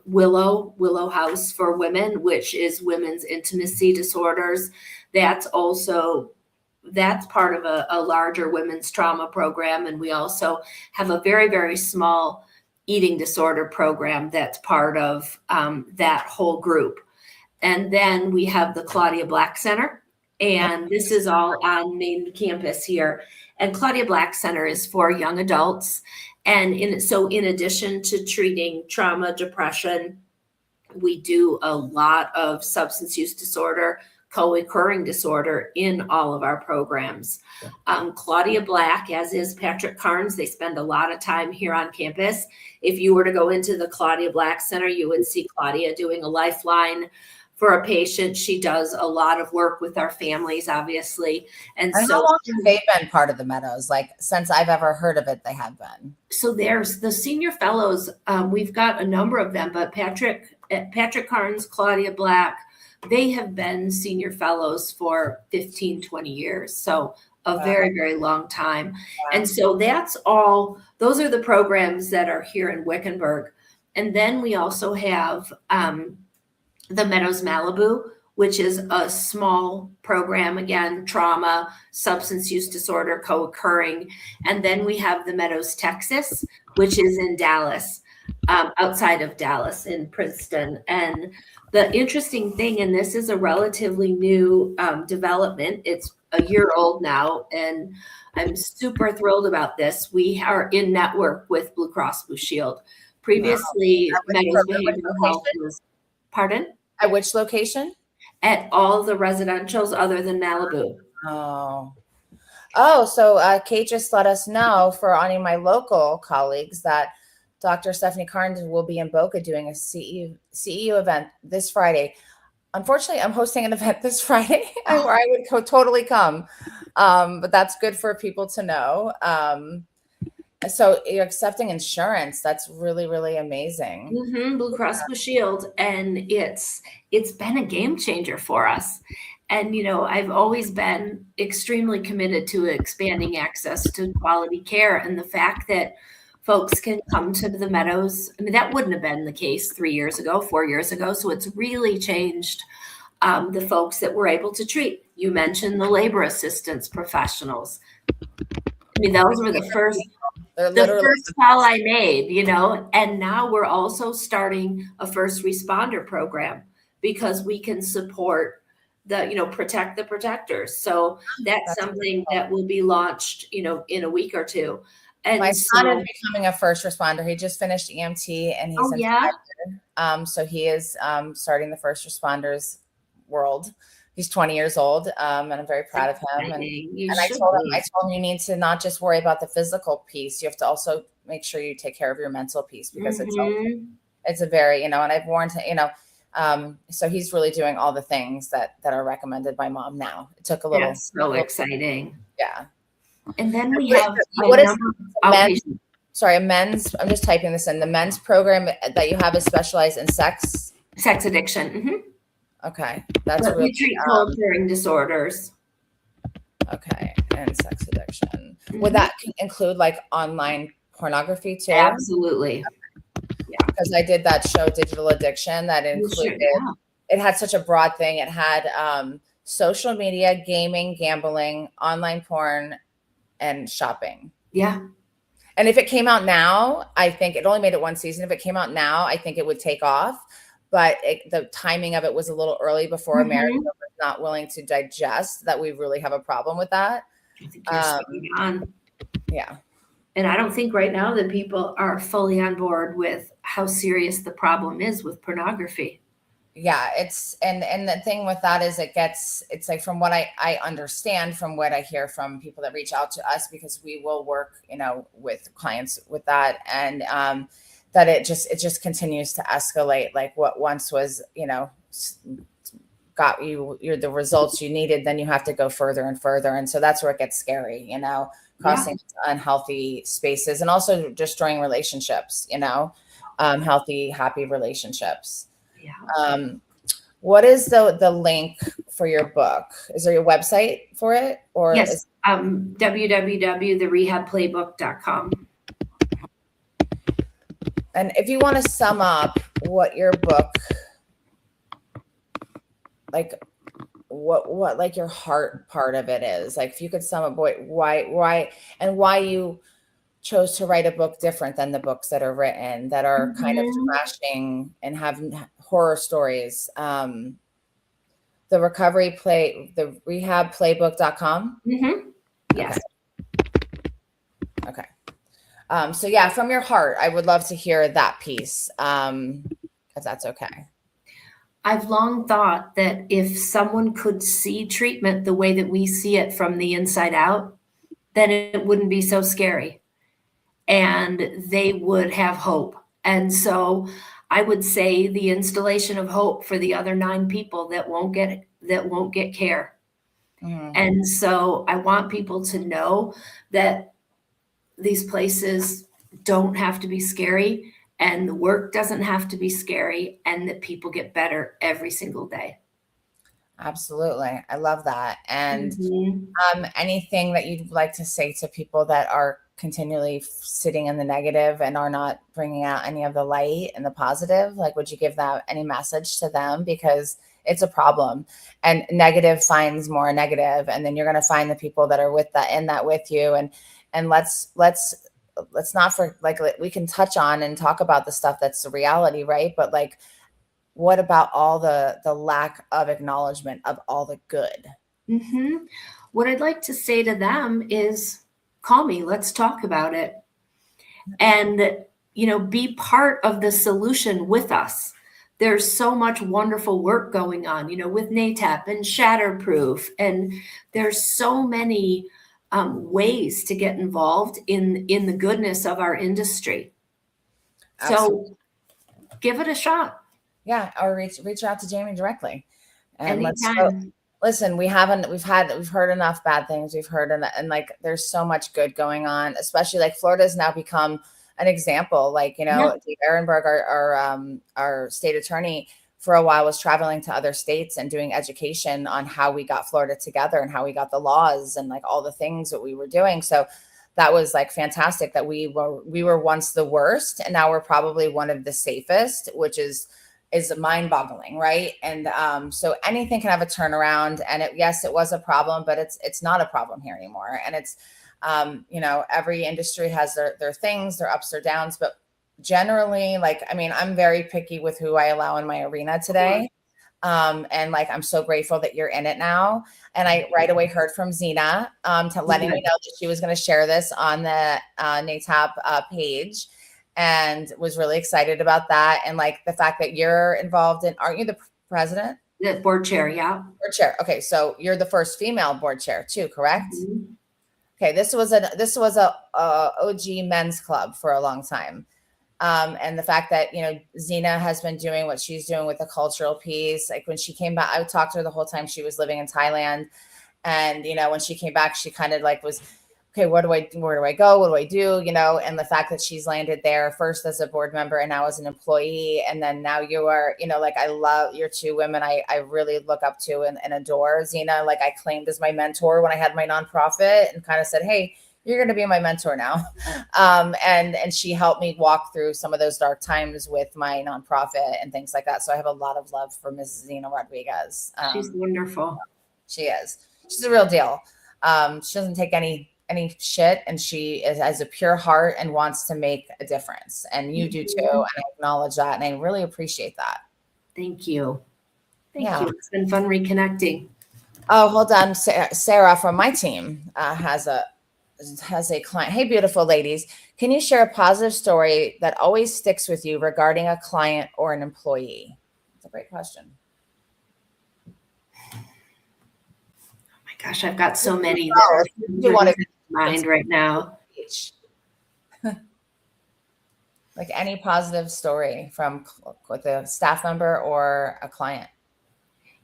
Willow House for Women, which is women's intimacy disorders. That's part of a larger women's trauma program. And we also have a very, very small eating disorder program that's part of that whole group. And then we have the Claudia Black Center, and this is all on main campus here. And Claudia Black Center is for young adults. And in addition to treating trauma, depression, we do a lot of substance use disorder, co-occurring disorder in all of our programs. Claudia Black, as is Patrick Carnes, they spend a lot of time here on campus. If you were to go into the Claudia Black Center, you would see Claudia doing a lifeline for a patient. She does a lot of work with our families, obviously. And so how long have they been part of the Meadows? Like, since I've ever heard of it, they have been. So there's the senior fellows. We've got a number of them, but Patrick Carnes, Claudia Black, they have been senior fellows for 15, 20 years. So a very, very long time. Wow. And so that's all, those are the programs that are here in Wickenburg. And then we also have the Meadows Malibu, which is a small program, again, trauma, substance use disorder, co-occurring. And then we have the Meadows Texas, which is in Dallas, outside of Dallas in Princeton. And the interesting thing, and this is a relatively new development, it's a year old now, and I'm super thrilled about this. We are in network with Blue Cross Blue Shield. Previously, Meadows Behavioral Health was, pardon? At which location? At all the residentials other than Malibu. So Kate just let us know, for any of my local colleagues, that Dr. Stefanie Carnes will be in Boca doing a CEU event this Friday. Unfortunately, I'm hosting an event this Friday where I would totally come, but that's good for people to know. So you're accepting insurance. That's really, really amazing. Blue Cross Blue Shield. And it's been a game changer for us. And, you know, I've always been extremely committed to expanding access to quality care. And the fact that folks can come to the Meadows, I mean, that wouldn't have been the case 3 years ago, 4 years ago. So it's really changed the folks that we're able to treat. You mentioned the labor assistance professionals. I mean, those were the first call I made, you know, and now we're also starting a first responder program because we can support the, you know, protect the protectors. So that's something that will be launched, you know, in a week or two. And my son is becoming a first responder. He just finished EMT and he's so he is starting the first responders world. He's 20 years old, and I'm very proud of him. And I told him you need to not just worry about the physical piece. You have to also make sure you take care of your mental piece, because it's a very, you know, and I've warned him, you know, so he's really doing all the things that are recommended by mom now. It took a little. That's so exciting. Yeah. And then we have a men's, I'm just typing this in, the men's program that you have is specialized in sex addiction. Okay. That's really, we treat co-occurring disorders. Okay. And sex addiction. Would that include like online pornography too? Absolutely. Yeah. Because I did that show, Digital Addiction, that included, it had such a broad thing. It had social media, gaming, gambling, online porn, and shopping. Yeah. And if it came out now, I think it only made it one season. If it came out now, I think it would take off. But the timing of it was a little early before America was not willing to digest that we really have a problem with that. I think you're spot on. Yeah. And I don't think right now that people are fully on board with how serious the problem is with pornography. Yeah, and the thing with that is it's like, from what I understand, from what I hear from people that reach out to us, because we will work, you know, with clients with that, and that it just continues to escalate. Like what once was, you know, got you're the results you needed, then you have to go further and further. And so that's where it gets scary, you know, crossing unhealthy spaces, and also destroying relationships, you know, healthy, happy relationships. Yeah. What is the link for your book? Is there a website for it? Or yes, www.therehabplaybook.com. And if you want to sum up what your book, like what like your heart part of it is, like if you could sum up why you chose to write a book different than the books that are written that are kind of trashing and have horror stories. The rehabplaybook.com. Yes. Okay. So yeah, from your heart, I would love to hear that piece, if that's okay. I've long thought that if someone could see treatment the way that we see it from the inside out, then it wouldn't be so scary and they would have hope. And so I would say the installation of hope for the other 9 people that won't get care. Mhm. And so I want people to know that these places don't have to be scary and the work doesn't have to be scary and that people get better every single day. Absolutely. I love that. And Mhm. anything that you'd like to say to people that are continually sitting in the negative and are not bringing out any of the light and the positive? Like, would you give that any message to them? Because it's a problem, and negative finds more negative, and then you're going to find the people that are with that in that with you. And let's not for like we can touch on and talk about the stuff that's the reality, right? But like, what about all the lack of acknowledgement of all the good? Mm-hmm. What I'd like to say to them is call me, let's talk about it. And, be part of the solution with us. There's so much wonderful work going on, with NAATP and Shatterproof. And there's so many ways to get involved in the goodness of our industry. Absolutely. So give it a shot. Yeah, or reach out to Jamie directly, and let's go. Anytime. Listen, we've heard enough bad things. We've heard and like there's so much good going on, especially like Florida's now become an example. Like, Yeah. Dave Ehrenberg, our state attorney, for a while was traveling to other states and doing education on how we got Florida together and how we got the laws and like all the things that we were doing. So that was like fantastic that we were once the worst and now we're probably one of the safest, which is mind-boggling, right? And so anything can have a turnaround. And yes, it was a problem, but it's not a problem here anymore. And it's every industry has their things, their ups or downs, but generally, like, I mean, I'm very picky with who I allow in my arena today. And like, I'm so grateful that you're in it now. And I right away heard from Zena to letting me know that she was going to share this on the NAATP page, and was really excited about that. And like the fact that you're involved in, aren't you the president? The board chair, yeah. Board chair. Okay, so you're the first female board chair too, correct? Mm-hmm. Okay, this was a OG men's club for a long time. And the fact that, Zena has been doing what she's doing with the cultural piece. Like when she came back, I talked to her the whole time she was living in Thailand. And, when she came back, she kind of like was, okay, where do I go? What do I do? And the fact that she's landed there first as a board member and now as an employee. And then now you are, like, I love your 2 women I really look up to and adore. Zena, like I claimed as my mentor when I had my nonprofit and kind of said, hey, you're going to be my mentor now. And she helped me walk through some of those dark times with my nonprofit and things like that. So I have a lot of love for Mrs. Zena Rodriguez. She's wonderful. She is. She's a real deal. She doesn't take any shit, and she has a pure heart and wants to make a difference. And you do too. And I acknowledge that. And I really appreciate that. Thank you. Thank you. It's been fun reconnecting. Oh, hold on. Sarah from my team has a client. Hey, beautiful ladies. Can you share a positive story that always sticks with you regarding a client or an employee? That's a great question. Oh my gosh, I've got so many that are in my mind right now. Like any positive story from with a staff member or a client?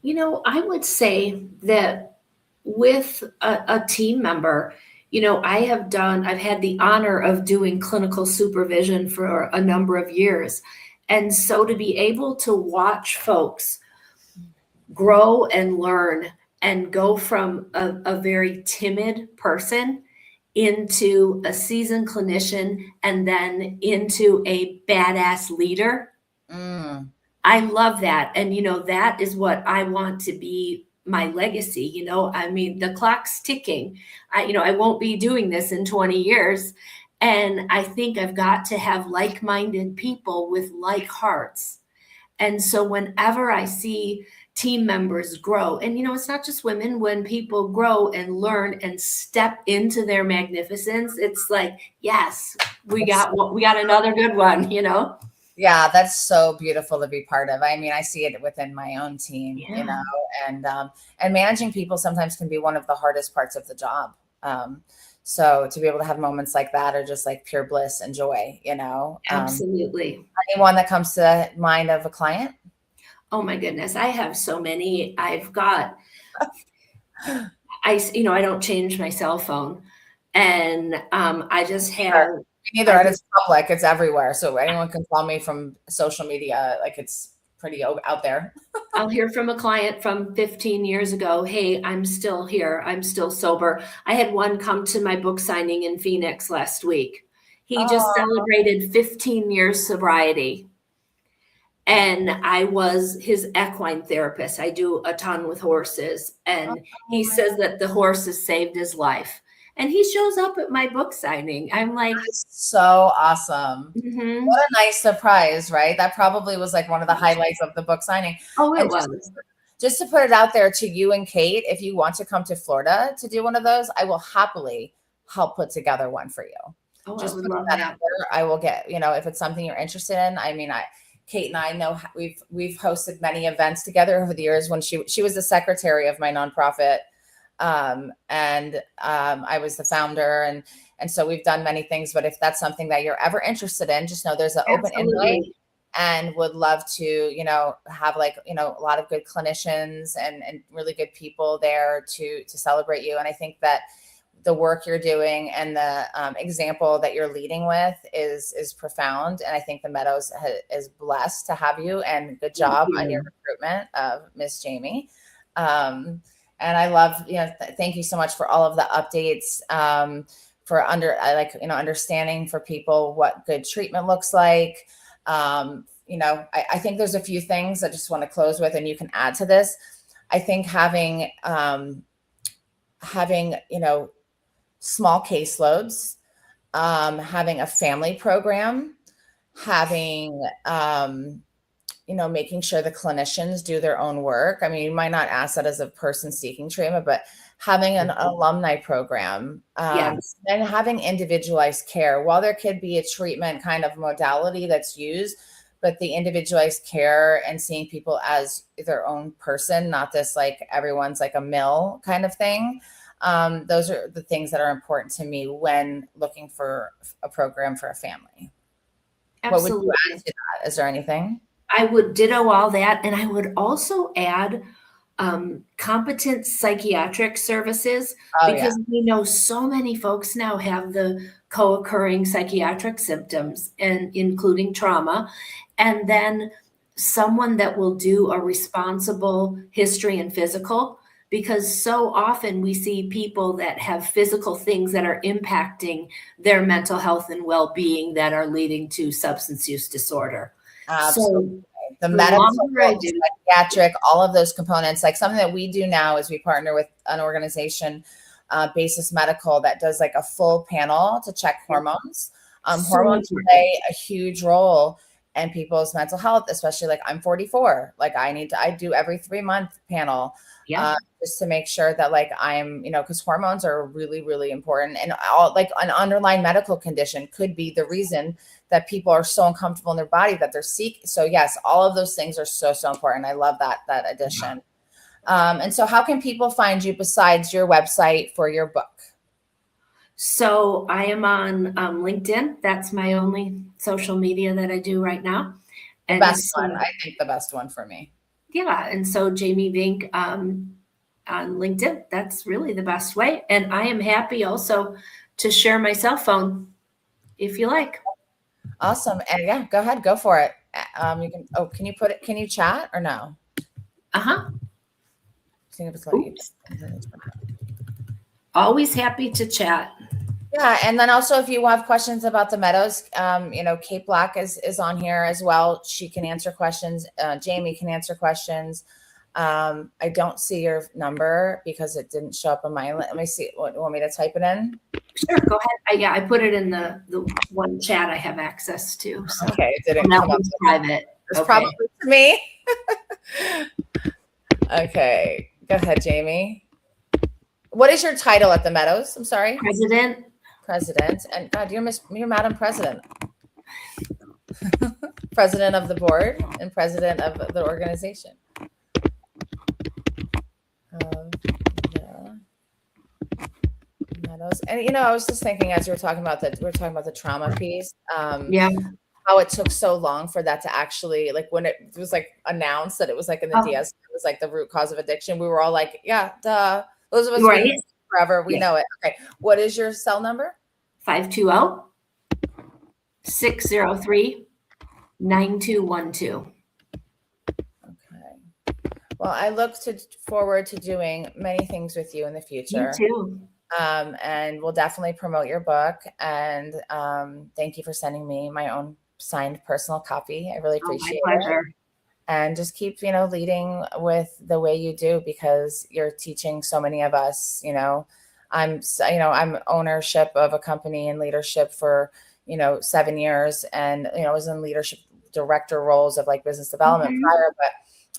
I would say that with a team member, I've had the honor of doing clinical supervision for a number of years. And so to be able to watch folks grow and learn and go from a very timid person into a seasoned clinician and then into a badass leader. I love that. And, that is what I want to be my legacy. I mean, the clock's ticking. I won't be doing this in 20 years. And I think I've got to have like-minded people with like hearts. And so whenever I see team members grow, and, it's not just women, when people grow and learn and step into their magnificence, it's like, yes, we got another good one, Yeah, that's so beautiful to be part of. I mean, I see it within my own team, Yeah. and managing people sometimes can be one of the hardest parts of the job. So to be able to have moments like that are just like pure bliss and joy, Absolutely. Anyone that comes to mind of a client? Oh my goodness, I have so many. I don't change my cell phone, and I just have. Sure. Neither, and it's public, it's everywhere. So anyone can call me from social media, like it's pretty out there. I'll hear from a client from 15 years ago. Hey, I'm still here. I'm still sober. I had one come to my book signing in Phoenix last week. He just celebrated 15 years sobriety. And I was his equine therapist. I do a ton with horses. And he says that the horses saved his life. And he shows up at my book signing. I'm like, that's so awesome. mm-hmm. What a nice surprise, right? That probably was like one of the highlights of the book signing. Oh, it was. Just to put it out there to you and Kate, if you want to come to Florida to do one of those, I will happily help put together one for you. Oh, just I would put love that that. out there. I will get, if it's something you're interested in. I mean, Kate and I know we've hosted many events together over the years when she was the secretary of my nonprofit. I was the founder, and so we've done many things, but if that's something that you're ever interested in, just know there's an open invite, and would love to, have a lot of good clinicians and really good people there to celebrate you. And I think that the work you're doing and the example that you're leading with is profound. And I think the Meadows is blessed to have you, and good job on your recruitment of Miss Jaime. And I love, thank you so much for all of the updates, for understanding for people what good treatment looks like. I think there's a few things I just want to close with, and you can add to this. I think having small caseloads, having a family program, having, making sure the clinicians do their own work. I mean, you might not ask that as a person seeking treatment, but having an alumni program, and having individualized care. While there could be a treatment kind of modality that's used, but the individualized care and seeing people as their own person, not this like everyone's like a mill kind of thing. Those are the things that are important to me when looking for a program for a family. Absolutely. What would you add to that? Is there anything? I would ditto all that. And I would also add competent psychiatric services, because we know so many folks now have the co-occurring psychiatric symptoms, and including trauma. And then someone that will do a responsible history and physical, because so often we see people that have physical things that are impacting their mental health and well-being that are leading to substance use disorder. Absolutely. So the medical, psychiatric, all of those components, like something that we do now is we partner with an organization, Basis Medical, that does like a full panel to check hormones. Hormones play a huge role in people's mental health, especially like I'm 44. Like I do every 3-month panel. Just to make sure that like I'm, because hormones are really, really important, and all like an underlying medical condition could be the reason that people are so uncomfortable in their body that they're sick. So yes, all of those things are so, so important. I love that addition. And so how can people find you besides your website for your book? So I am on LinkedIn. That's my only social media that I do right now. And the best one, I think the best one for me. Yeah. And so Jaime Vinck on LinkedIn, that's really the best way. And I am happy also to share my cell phone if you like. Awesome. And yeah, go ahead, go for it. You can, can you put it, can you chat or no? Always happy to chat. Yeah, and then also if you have questions about the Meadows, Kate Black is on here as well. She can answer questions. Jaime can answer questions. I don't see your number because it didn't show up on my. Let me see. What, you want me to type it in? Sure, go ahead. I put it in the one chat I have access to. So. Okay, it didn't come up. Private. It's probably to me. Okay, go ahead, Jaime. What is your title at the Meadows? I'm sorry. President. And God, you're Madam President. president of the board and president of the organization. Yeah. Meadows. And I was just thinking as you were talking about that, we were talking about the trauma piece. Yeah. How it took so long for that to actually, like, when it was like announced that it was like in the DS, it was like the root cause of addiction. We were all like, yeah, duh. Those of us Right. who forever, we know it. Okay. What is your cell number? 520-603-9212. Okay. Well, I look forward to doing many things with you in the future. Me too. And we'll definitely promote your book. And thank you for sending me my own signed personal copy. I really appreciate it. And just keep, leading with the way you do, because you're teaching so many of us. I'm ownership of a company and leadership for 7 years, and I was in leadership director roles of like business development prior, but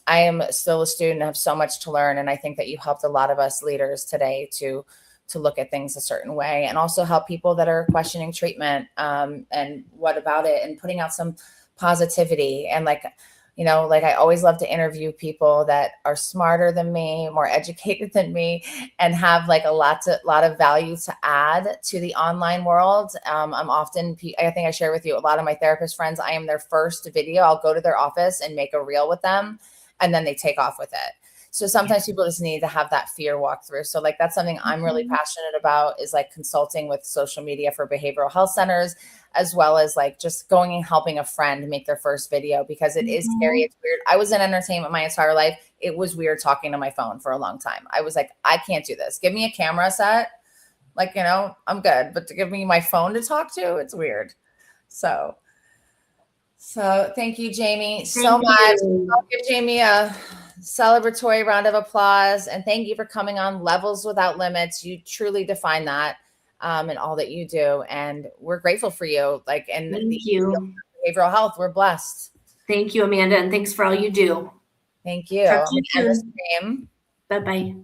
I am still a student and have so much to learn. And I think that you helped a lot of us leaders today to look at things a certain way, and also help people that are questioning treatment and what about it, and putting out some positivity. And like I always love to interview people that are smarter than me, more educated than me, and have like a lot of value to add to the online world. I think I share with you, a lot of my therapist friends, I am their first video. I'll go to their office and make a reel with them, and then they take off with it. So sometimes people just need to have that fear walk through. So like, that's something I'm really passionate about, is like consulting with social media for behavioral health centers, as well as like just going and helping a friend make their first video, because it is scary. It's weird. I was in entertainment my entire life. It was weird talking to my phone for a long time. I was like, I can't do this. Give me a camera set. Like, I'm good. But to give me my phone to talk to, it's weird. So thank you, Jaime, so much. I'll give Jaime a celebratory round of applause, and thank you for coming on Levels Without Limits. You truly define that in all that you do, and we're grateful for you. Like, and thank you. Behavioral health, we're blessed. Thank you, Amanda, and thanks for all you do. Thank you. Talk to you soon. Bye-bye.